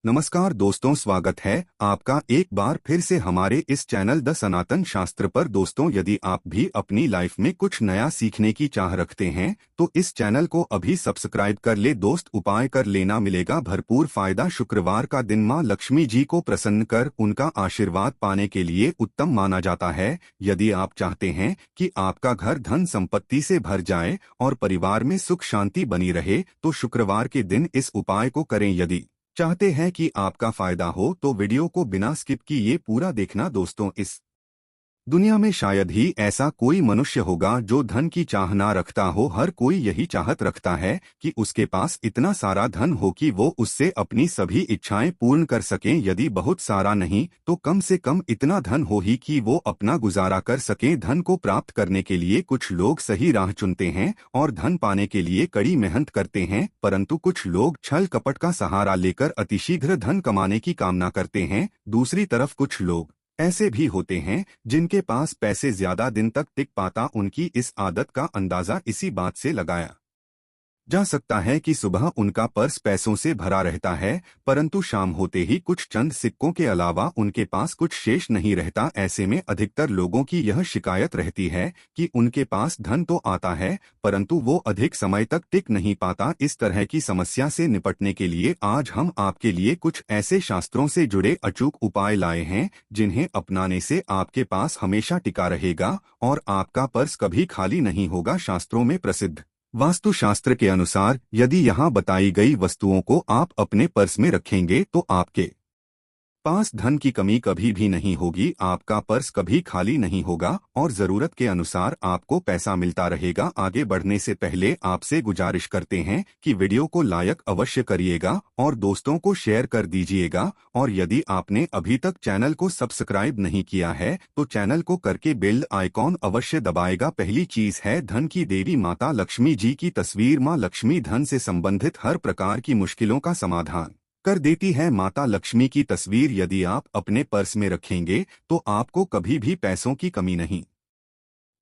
नमस्कार दोस्तों, स्वागत है आपका एक बार फिर से हमारे इस चैनल द सनातन शास्त्र पर। दोस्तों, यदि आप भी अपनी लाइफ में कुछ नया सीखने की चाह रखते हैं तो इस चैनल को अभी सब्सक्राइब कर ले दोस्त। उपाय कर लेना, मिलेगा भरपूर फायदा। शुक्रवार का दिन मां लक्ष्मी जी को प्रसन्न कर उनका आशीर्वाद पाने के लिए उत्तम माना जाता है। यदि आप चाहते हैं कि आपका घर धन संपत्ति से भर जाए और परिवार में सुख शांति बनी रहे तो शुक्रवार के दिन इस उपाय को करें। यदि चाहते हैं कि आपका फायदा हो तो वीडियो को बिना स्किप किए पूरा देखना। दोस्तों, इस दुनिया में शायद ही ऐसा कोई मनुष्य होगा जो धन की चाह ना रखता हो। हर कोई यही चाहत रखता है कि उसके पास इतना सारा धन हो कि वो उससे अपनी सभी इच्छाएं पूर्ण कर सकें। यदि बहुत सारा नहीं तो कम से कम इतना धन हो ही कि वो अपना गुजारा कर सकें। धन को प्राप्त करने के लिए कुछ लोग सही राह चुनते हैं और धन पाने के लिए कड़ी मेहनत करते हैं, परंतु कुछ लोग छल कपट का सहारा लेकर अतिशीघ्र धन कमाने की कामना करते हैं। दूसरी तरफ कुछ लोग ऐसे भी होते हैं जिनके पास पैसे ज्यादा दिन तक टिक पाता। उनकी इस आदत का अंदाजा इसी बात से लगाया जा सकता है कि सुबह उनका पर्स पैसों से भरा रहता है, परंतु शाम होते ही कुछ चंद सिक्कों के अलावा उनके पास कुछ शेष नहीं रहता। ऐसे में अधिकतर लोगों की यह शिकायत रहती है कि उनके पास धन तो आता है परंतु वो अधिक समय तक टिक नहीं पाता। इस तरह की समस्या से निपटने के लिए आज हम आपके लिए कुछ ऐसे शास्त्रों से जुड़े अचूक उपाय लाए हैं जिन्हें अपनाने से आपके पास हमेशा टिका रहेगा और आपका पर्स कभी खाली नहीं होगा। शास्त्रों में प्रसिद्ध वास्तुशास्त्र के अनुसार यदि यहाँ बताई गई वस्तुओं को आप अपने पर्स में रखेंगे तो आपके पास धन की कमी कभी भी नहीं होगी। आपका पर्स कभी खाली नहीं होगा और जरूरत के अनुसार आपको पैसा मिलता रहेगा। आगे बढ़ने से पहले आपसे गुजारिश करते हैं कि वीडियो को लाइक अवश्य करिएगा और दोस्तों को शेयर कर दीजिएगा। और यदि आपने अभी तक चैनल को सब्सक्राइब नहीं किया है तो चैनल को करके बेल आइकॉन अवश्य दबाएगा। पहली चीज है धन की देवी माता लक्ष्मी जी की तस्वीर। माँ लक्ष्मी धन से संबंधित हर प्रकार की मुश्किलों का समाधान कर देती है। माता लक्ष्मी की तस्वीर यदि आप अपने पर्स में रखेंगे तो आपको कभी भी पैसों की कमी नहीं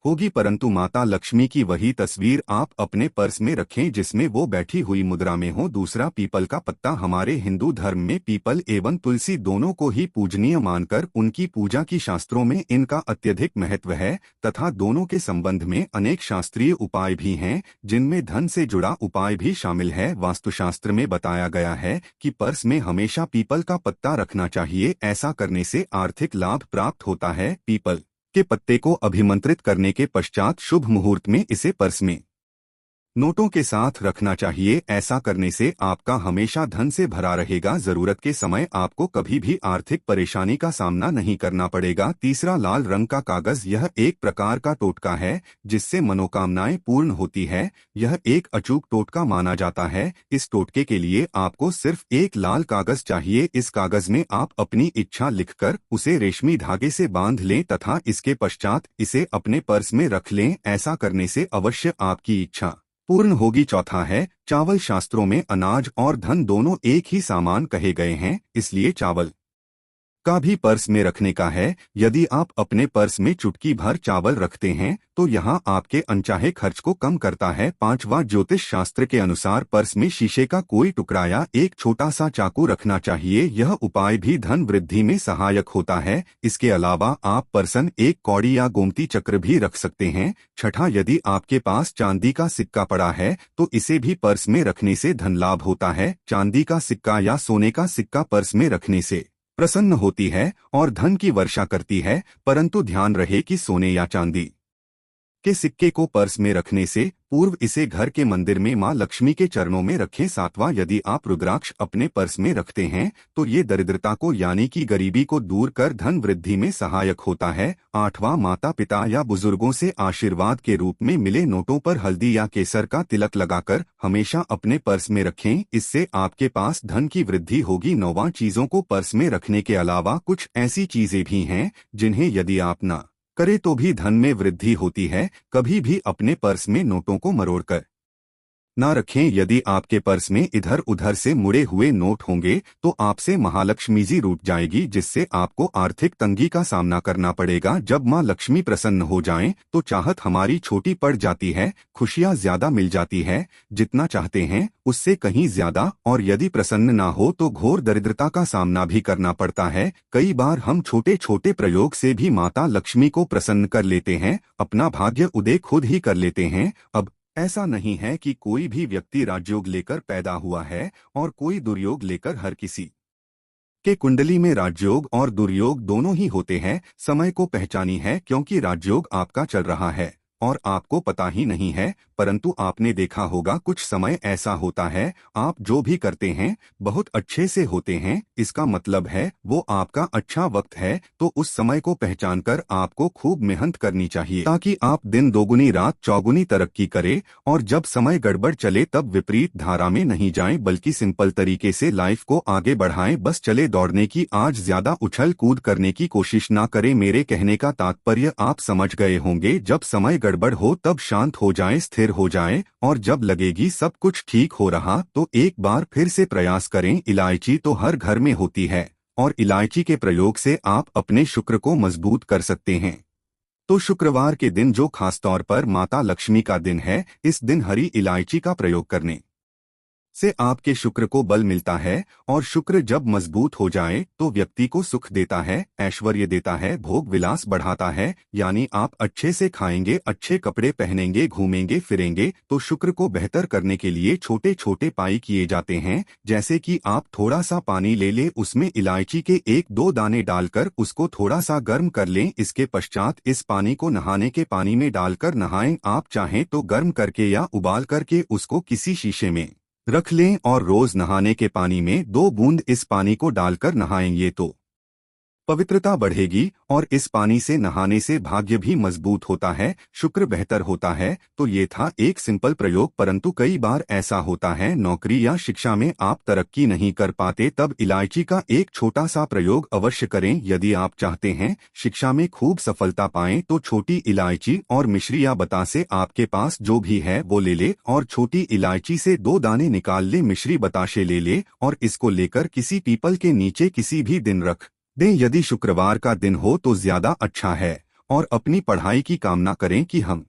होगी, परंतु माता लक्ष्मी की वही तस्वीर आप अपने पर्स में रखें जिसमें वो बैठी हुई मुद्रा में हो। दूसरा, पीपल का पत्ता। हमारे हिंदू धर्म में पीपल एवं तुलसी दोनों को ही पूजनीय मानकर उनकी पूजा की शास्त्रों में इनका अत्यधिक महत्व है तथा दोनों के संबंध में अनेक शास्त्रीय उपाय भी हैं जिनमें धन से जुड़ा उपाय भी शामिल है। वास्तुशास्त्र में बताया गया है कि पर्स में हमेशा पीपल का पत्ता रखना चाहिए। ऐसा करने से आर्थिक लाभ प्राप्त होता है। पीपल के पत्ते को अभिमंत्रित करने के पश्चात शुभ मुहूर्त में इसे पर्स में नोटों के साथ रखना चाहिए। ऐसा करने से आपका हमेशा धन से भरा रहेगा। जरूरत के समय आपको कभी भी आर्थिक परेशानी का सामना नहीं करना पड़ेगा। तीसरा, लाल रंग का कागज। यह एक प्रकार का टोटका है जिससे मनोकामनाएं पूर्ण होती है। यह एक अचूक टोटका माना जाता है। इस टोटके के लिए आपको सिर्फ एक लाल कागज चाहिए। इस कागज में आप अपनी इच्छा लिखकर उसे रेशमी धागे से बांध लें तथा इसके पश्चात इसे अपने पर्स में रख लें। ऐसा करने से अवश्य आपकी इच्छा पूर्ण होगी। चौथा है चावल। शास्त्रों में अनाज और धन दोनों एक ही सामान कहे गए हैं, इसलिए चावल का भी पर्स में रखने का है। यदि आप अपने पर्स में चुटकी भर चावल रखते हैं तो यहाँ आपके अनचाहे खर्च को कम करता है। पांचवा, ज्योतिष शास्त्र के अनुसार पर्स में शीशे का कोई टुकड़ा या एक छोटा सा चाकू रखना चाहिए। यह उपाय भी धन वृद्धि में सहायक होता है। इसके अलावा आप पर्सन एक कौड़ी या गोमती चक्र भी रख सकते हैं। छठा, यदि आपके पास चांदी का सिक्का पड़ा है तो इसे भी पर्स में रखने से धन लाभ होता है। चांदी का सिक्का या सोने का सिक्का पर्स में रखने से प्रसन्न होती है और धन की वर्षा करती है, परंतु ध्यान रहे कि सोने या चांदी के सिक्के को पर्स में रखने से पूर्व इसे घर के मंदिर में मां लक्ष्मी के चरणों में रखें। सातवां, यदि आप रुद्राक्ष अपने पर्स में रखते हैं तो ये दरिद्रता को यानी कि गरीबी को दूर कर धन वृद्धि में सहायक होता है। आठवां, माता पिता या बुजुर्गों से आशीर्वाद के रूप में मिले नोटों पर हल्दी या केसर का तिलक लगाकर हमेशा अपने पर्स में रखें। इससे आपके पास धन की वृद्धि होगी। नौवां, चीजों को पर्स में रखने के अलावा कुछ ऐसी चीजें भी हैं जिन्हें यदि आप न करे तो भी धन में वृद्धि होती है। कभी भी अपने पर्स में नोटों को मरोड़कर ना रखें। यदि आपके पर्स में इधर उधर से मुड़े हुए नोट होंगे तो आपसे महालक्ष्मी जी रूठ जाएगी, जिससे आपको आर्थिक तंगी का सामना करना पड़ेगा। जब माँ लक्ष्मी प्रसन्न हो जाएं तो चाहत हमारी छोटी पड़ जाती है, खुशियाँ ज्यादा मिल जाती है, जितना चाहते हैं उससे कहीं ज्यादा। और यदि प्रसन्न ना हो तो घोर दरिद्रता का सामना भी करना पड़ता है। कई बार हम छोटे छोटे प्रयोग से भी माता लक्ष्मी को प्रसन्न कर लेते हैं, अपना भाग्य उदय खुद ही कर लेते हैं। अब ऐसा नहीं है कि कोई भी व्यक्ति राजयोग लेकर पैदा हुआ है और कोई दुर्योग लेकर। हर किसी के कुंडली में राजयोग और दुर्योग दोनों ही होते हैं। समय को पहचानी है, क्योंकि राजयोग आपका चल रहा है और आपको पता ही नहीं है। परंतु आपने देखा होगा कुछ समय ऐसा होता है, आप जो भी करते हैं बहुत अच्छे से होते हैं, इसका मतलब है वो आपका अच्छा वक्त है। तो उस समय को पहचान कर आपको खूब मेहनत करनी चाहिए, ताकि आप दिन दोगुनी रात चौगुनी तरक्की करें। और जब समय गड़बड़ चले तब विपरीत धारा में नहीं जाएं, बल्कि सिंपल तरीके से लाइफ को आगे बढ़ाएं। बस चले दौड़ने की, आज ज्यादा उछल कूद करने की कोशिश ना करें। मेरे कहने का तात्पर्य आप समझ गए होंगे। जब समय गड़बड़ हो तब शांत हो जाएं, स्थिर हो जाएं, और जब लगेगी सब कुछ ठीक हो रहा तो एक बार फिर से प्रयास करें। इलायची तो हर घर में होती है और इलायची के प्रयोग से आप अपने शुक्र को मजबूत कर सकते हैं। तो शुक्रवार के दिन, जो खासतौर पर माता लक्ष्मी का दिन है, इस दिन हरी इलायची का प्रयोग करने से आपके शुक्र को बल मिलता है। और शुक्र जब मजबूत हो जाए तो व्यक्ति को सुख देता है, ऐश्वर्य देता है, भोग विलास बढ़ाता है। यानी आप अच्छे से खाएंगे, अच्छे कपड़े पहनेंगे, घूमेंगे फिरेंगे। तो शुक्र को बेहतर करने के लिए छोटे छोटे उपाय किए जाते हैं, जैसे कि आप थोड़ा सा पानी ले लें, उसमें इलायची के 1-2 दाने डालकर उसको थोड़ा सा गर्म कर लें। इसके पश्चात इस पानी को नहाने के पानी में डालकर नहाएं। आप चाहें तो गर्म करके या उबाल करके उसको किसी शीशे में रख लें और रोज नहाने के पानी में 2 बूंद इस पानी को डालकर नहाएंगे तो पवित्रता बढ़ेगी। और इस पानी से नहाने से भाग्य भी मजबूत होता है, शुक्र बेहतर होता है। तो ये था एक सिंपल प्रयोग, परंतु कई बार ऐसा होता है नौकरी या शिक्षा में आप तरक्की नहीं कर पाते, तब इलायची का एक छोटा सा प्रयोग अवश्य करें। यदि आप चाहते हैं शिक्षा में खूब सफलता पाएं तो छोटी इलायची और मिश्री या बतासे, आपके पास जो भी है वो ले ले, और छोटी इलायची से 2 दाने निकाल ले, मिश्री बताशे ले ले, और इसको लेकर किसी पीपल के नीचे किसी भी दिन रख दें। यदि शुक्रवार का दिन हो तो ज्यादा अच्छा है। और अपनी पढ़ाई की कामना करें कि हम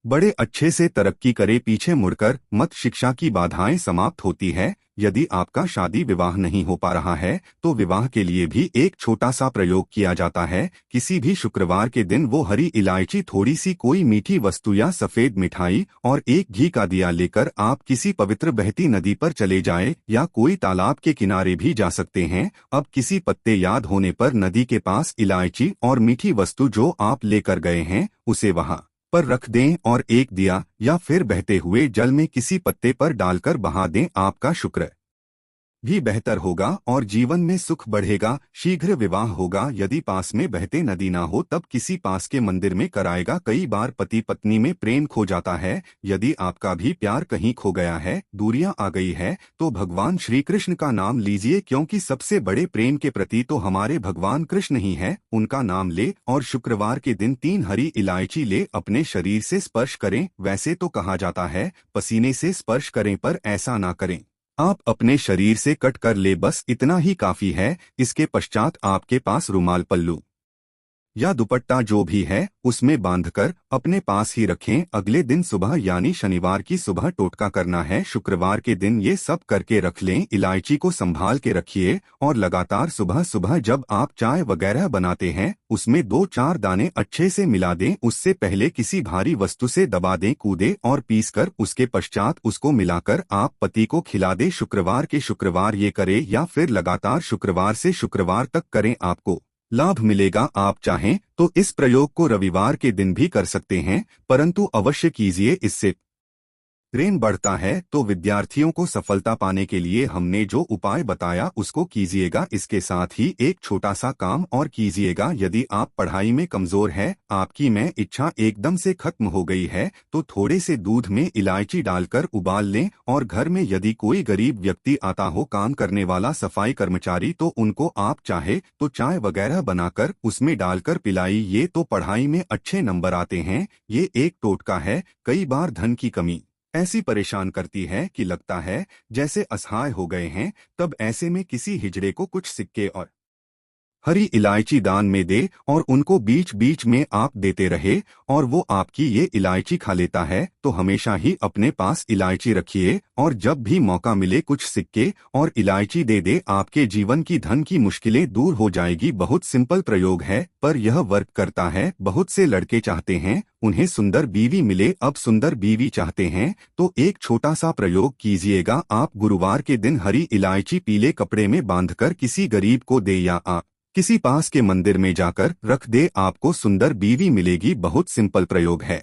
बड़े अच्छे से तरक्की करें, पीछे मुड़कर मत। शिक्षा की बाधाएं समाप्त होती है। यदि आपका शादी विवाह नहीं हो पा रहा है तो विवाह के लिए भी एक छोटा सा प्रयोग किया जाता है। किसी भी शुक्रवार के दिन वो हरी इलायची, थोड़ी सी कोई मीठी वस्तु या सफेद मिठाई और एक घी का दिया लेकर आप किसी पवित्र बहती नदी पर चले जाएं, या कोई तालाब के किनारे भी जा सकते हैं। अब किसी पत्ते याद होने पर नदी के पास इलायची और मीठी वस्तु जो आप लेकर गए हैं उसे वहां पर रख दें, और एक दिया या फिर बहते हुए जल में किसी पत्ते पर डालकर बहा दें। आपका शुक्र भी बेहतर होगा और जीवन में सुख बढ़ेगा। शीघ्र विवाह होगा। यदि पास में बहते नदी ना हो तब किसी पास के मंदिर में कराएगा। कई बार पति पत्नी में प्रेम खो जाता है। यदि आपका भी प्यार कहीं खो गया है, दूरियां आ गई है, तो भगवान श्री कृष्ण का नाम लीजिए, क्योंकि सबसे बड़े प्रेम के प्रति तो हमारे भगवान कृष्ण ही है। उनका नाम ले और शुक्रवार के दिन 3 हरी इलायची ले, अपने शरीर से स्पर्श करें। वैसे तो कहा जाता है पसीने से स्पर्श करें, पर ऐसा ना करें, आप अपने शरीर से कट कर ले, बस इतना ही काफी है। इसके पश्चात आपके पास रुमाल, पल्लू या दुपट्टा जो भी है उसमें बांधकर अपने पास ही रखें। अगले दिन सुबह यानी शनिवार की सुबह टोटका करना है। शुक्रवार के दिन ये सब करके रख लें। इलायची को संभाल के रखिए और लगातार सुबह सुबह जब आप चाय वगैरह बनाते हैं उसमें 2-4 दाने अच्छे से मिला दें। उससे पहले किसी भारी वस्तु से दबा दें, कूदे और पीसकर उसके पश्चात उसको मिलाकर आप पति को खिला दें। शुक्रवार के शुक्रवार ये करें या फिर लगातार शुक्रवार से शुक्रवार तक करें, आपको लाभ मिलेगा। आप चाहें तो इस प्रयोग को रविवार के दिन भी कर सकते हैं, परंतु अवश्य कीजिए, इससे प्रेम बढ़ता है। तो विद्यार्थियों को सफलता पाने के लिए हमने जो उपाय बताया उसको कीजिएगा। इसके साथ ही एक छोटा सा काम और कीजिएगा। यदि आप पढ़ाई में कमजोर है, आपकी में इच्छा एकदम से खत्म हो गई है, तो थोड़े से दूध में इलायची डालकर उबाल लें। और घर में यदि कोई गरीब व्यक्ति आता हो, काम करने वाला सफाई कर्मचारी, तो उनको आप चाहे तो चाय वगैरह बनाकर उसमें डालकर पिलाइए, तो पढ़ाई में अच्छे नंबर आते हैं। ये एक टोटका है। कई बार धन की कमी ऐसी परेशान करती है कि लगता है जैसे असहाय हो गए हैं। तब ऐसे में किसी हिजड़े को कुछ सिक्के और हरी इलायची दान में दे और उनको बीच बीच में आप देते रहे और वो आपकी ये इलायची खा लेता है। तो हमेशा ही अपने पास इलायची रखिए और जब भी मौका मिले कुछ सिक्के और इलायची दे दे, आपके जीवन की धन की मुश्किलें दूर हो जाएगी। बहुत सिंपल प्रयोग है पर यह वर्क करता है। बहुत से लड़के चाहते हैं उन्हें सुंदर बीवी मिले, अब सुंदर बीवी चाहते हैं तो एक छोटा सा प्रयोग कीजिएगा। आप गुरुवार के दिन हरी इलायची पीले कपड़े में बांधकर किसी गरीब को दे या आप किसी पास के मंदिर में जाकर रख दे, आपको सुंदर बीवी मिलेगी। बहुत सिंपल प्रयोग है,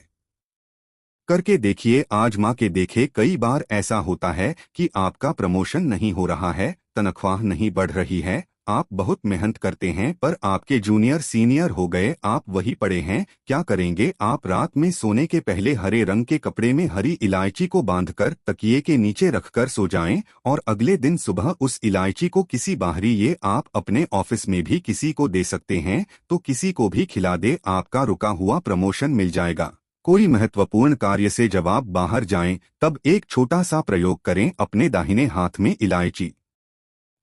करके देखिए, आजमा के देखे। कई बार ऐसा होता है कि आपका प्रमोशन नहीं हो रहा है, तनख्वाह नहीं बढ़ रही है, आप बहुत मेहनत करते हैं पर आपके जूनियर सीनियर हो गए, आप वही पड़े हैं। क्या करेंगे आप? रात में सोने के पहले हरे रंग के कपड़े में हरी इलायची को बांधकर तकिए के नीचे रखकर सो जाएं और अगले दिन सुबह उस इलायची को किसी बाहरी, ये आप अपने ऑफिस में भी किसी को दे सकते हैं, तो किसी को भी खिला दे, आपका रुका हुआ प्रमोशन मिल जाएगा। कोई महत्वपूर्ण कार्य से जब आप बाहर जाएं तब एक छोटा सा प्रयोग करें, अपने दाहिने हाथ में इलायची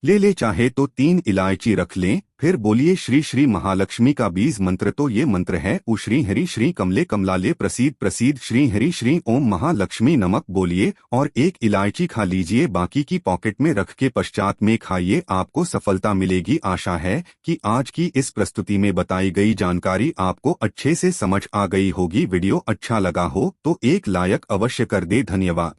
ले चाहे तो 3 इलायची रख लें, फिर बोलिए श्री श्री महालक्ष्मी का बीज मंत्र। तो ये मंत्र है उ श्री हरि श्री कमले कमलाले प्रसीद प्रसीद श्री हरि श्री ओम महालक्ष्मी नमक। बोलिए और एक इलायची खा लीजिए, बाकी की पॉकेट में रख के पश्चात में खाइए, आपको सफलता मिलेगी। आशा है कि आज की इस प्रस्तुति में बताई गई जानकारी आपको अच्छे से समझ आ गई होगी। वीडियो अच्छा लगा हो तो एक लाइक अवश्य कर दे। धन्यवाद।